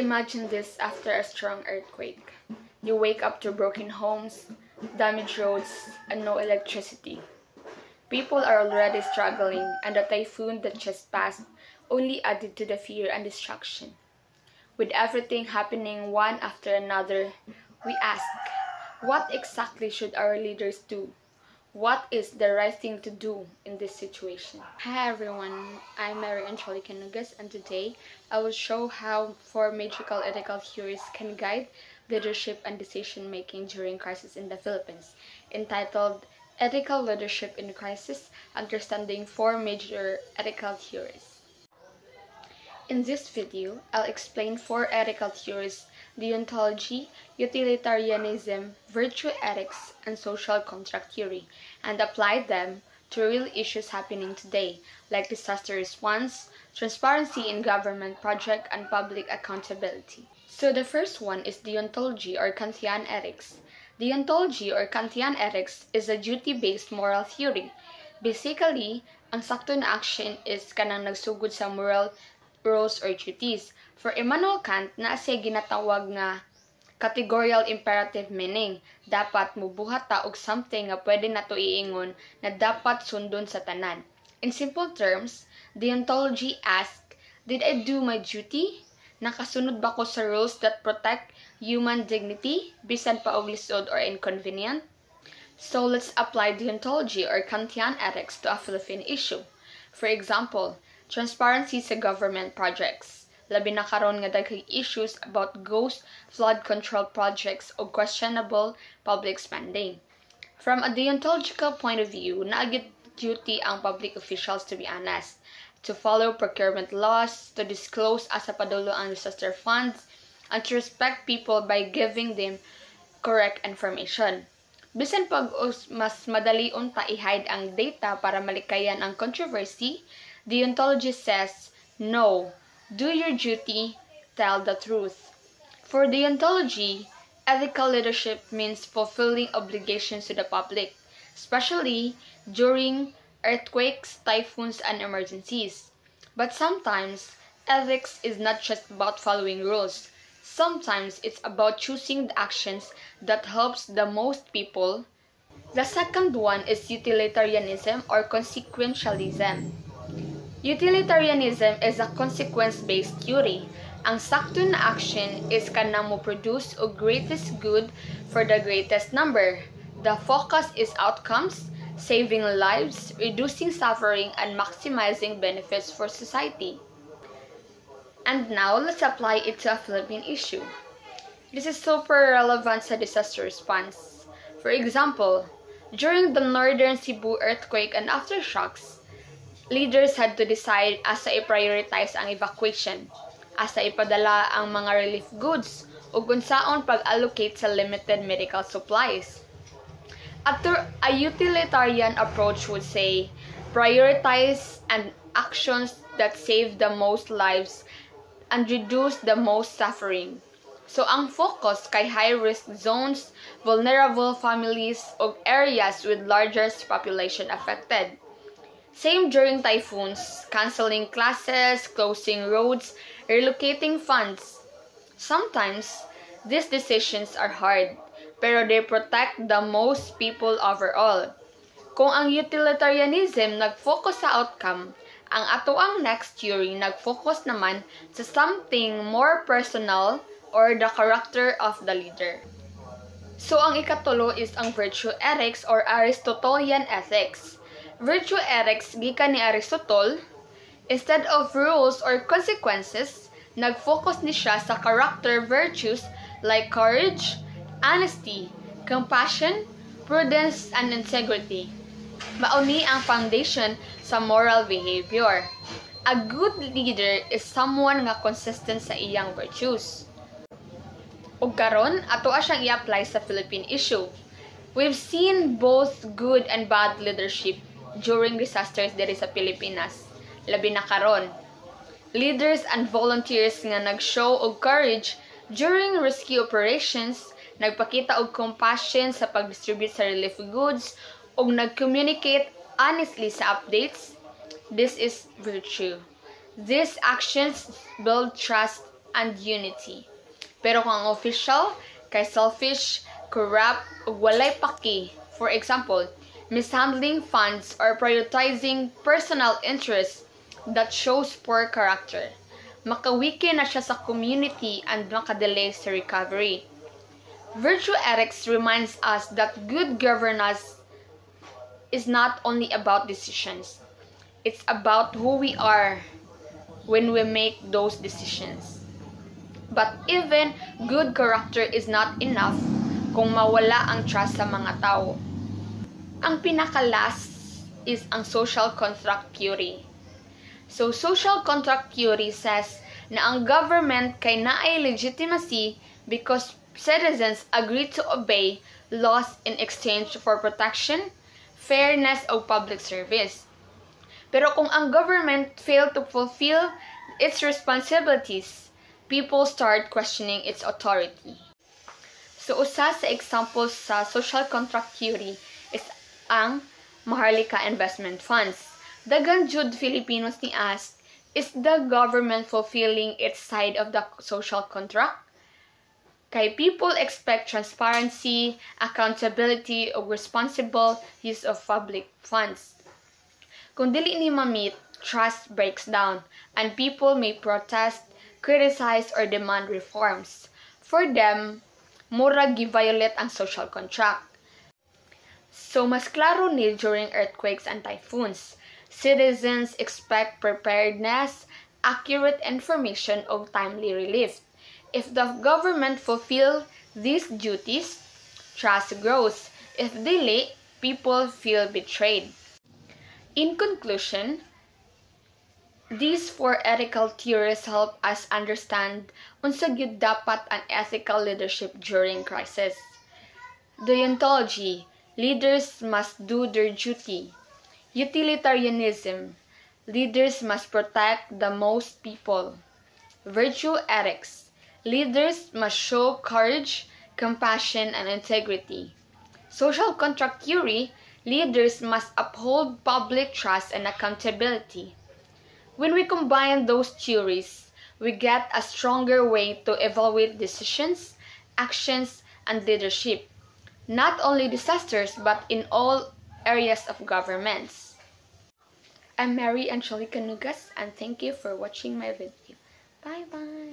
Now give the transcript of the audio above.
imagine this after a strong earthquake. You wake up to broken homes, damaged roads, and no electricity. People are already struggling, and the typhoon that just passed only added to the fear and destruction. With everything happening one after another, we ask, what exactly should our leaders do? What is the right thing to do in this situation? Hi everyone, I'm Mary Angelica Nugas, and today I will show how 4 magical ethical theories can guide leadership and decision making during crisis in the Philippines, entitled Ethical Leadership in Crisis: Understanding 4 Major Ethical Theories. In this video, I'll explain 4 ethical theories: deontology, utilitarianism, virtue ethics, and social contract theory, and apply them to real issues happening today, like disaster response, transparency in government project, and public accountability. So the first one is deontology or Kantian ethics. Deontology or Kantian ethics is a duty-based moral theory. Basically, ang sakto na action is kanang nagsugod sa moral roles or duties. For Immanuel Kant, na siya ginatawag nga categorical imperative, meaning dapat mubuhat ta og something nga pwede nato iingon na dapat sundon sa tanan. In simple terms, deontology asks, did I do my duty? Nakasunod ba ko sa rules that protect human dignity, bisan pa og lisod or inconvenient? So let's apply deontology or Kantian ethics to a Philippine issue. For example, transparency sa government projects. Labi na karon nga daghang issues about ghost flood control projects o questionable public spending. From a deontological point of view, naagit duty ang public officials to be honest, to follow procurement laws, to disclose asa padulo ang disaster funds, and to respect people by giving them correct information. Bisan pag mas madali unta i-hide ang data para malikayan ang controversy, deontology says, no, do your duty, tell the truth. For deontology, ethical leadership means fulfilling obligations to the public, especially during earthquakes, typhoons, and emergencies. But sometimes, ethics is not just about following rules. Sometimes it's about choosing the actions that helps the most people. The second one is utilitarianism or consequentialism. Utilitarianism is a consequence-based theory. Ang sakto na action is kanang mo produce o greatest good for the greatest number. The focus is outcomes, saving lives, reducing suffering, and maximizing benefits for society. And now, let's apply it to a Philippine issue. This is super relevant sa disaster response. For example, during the Northern Cebu earthquake and aftershocks, leaders had to decide asa i-prioritize ang evacuation, asa ipadala ang mga relief goods, o unsaon pag-allocate sa limited medical supplies. A utilitarian approach would say, prioritize and actions that save the most lives and reduce the most suffering. So ang focus kay high-risk zones, vulnerable families, o areas with largest population affected. Same during typhoons, canceling classes, closing roads, relocating funds. Sometimes, these decisions are hard, pero they protect the most people overall. Kung ang utilitarianism nag-focus sa outcome, ang atoang next theory nag-focus naman sa something more personal or the character of the leader. So ang ikatulo is ang virtue ethics or Aristotelian ethics. Virtue ethics gikan ni Aristotle. Instead of rules or consequences, nag-focus ni siya sa character virtues like courage, honesty, compassion, prudence, and integrity. Mauni ang foundation sa moral behavior. A good leader is someone nga consistent sa iyang virtues. Ug karon, ato siyang i-apply sa Philippine issue. We've seen both good and bad leadership during disasters diri sa Pilipinas. Labi na karon, leaders and volunteers nga nag-show og courage during rescue operations, nagpakita og compassion sa pag-distribute sa relief goods, ug nag-communicate honestly sa updates. This is virtue. These actions build trust and unity. Pero kung ang official kay selfish, corrupt, ug walay paki, for example, mishandling funds or prioritizing personal interests that shows poor character, makawiki na siya sa community and makadelay sa recovery. Virtue ethics reminds us that good governance is not only about decisions. It's about who we are when we make those decisions. But even good character is not enough kung mawala ang trust sa mga tao. Ang pinaka-last is ang social contract theory. So, social contract theory says na ang government kay naay legitimacy because citizens agree to obey laws in exchange for protection, fairness, o public service. Pero kung ang government fail to fulfill its responsibilities, people start questioning its authority. So, usa sa examples sa social contract theory is ang Maharlika Investment Funds. Daghang jud Filipinos ni ask, is the government fulfilling its side of the social contract? Kay people expect transparency, accountability, o responsible use of public funds. Kung dili ni ma-meet, trust breaks down, and people may protest, criticize, or demand reforms. For them, murag gi-violate ang social contract. So, mas klaro ni during earthquakes and typhoons. Citizens expect preparedness, accurate information, o timely relief. If the government fulfill these duties, trust grows. If delay, people feel betrayed. In conclusion, these four ethical theories help us understand unsa gyud dapat ang ethical leadership during crisis. Deontology, leaders must do their duty. Utilitarianism, leaders must protect the most people. Virtue ethics, leaders must show courage, compassion, and integrity. Social contract theory, leaders must uphold public trust and accountability. When we combine those theories, we get a stronger way to evaluate decisions, actions, and leadership, not only disasters but in all areas of governments. I'm Mary Angelica Nugas, and thank you for watching my video. Bye-bye!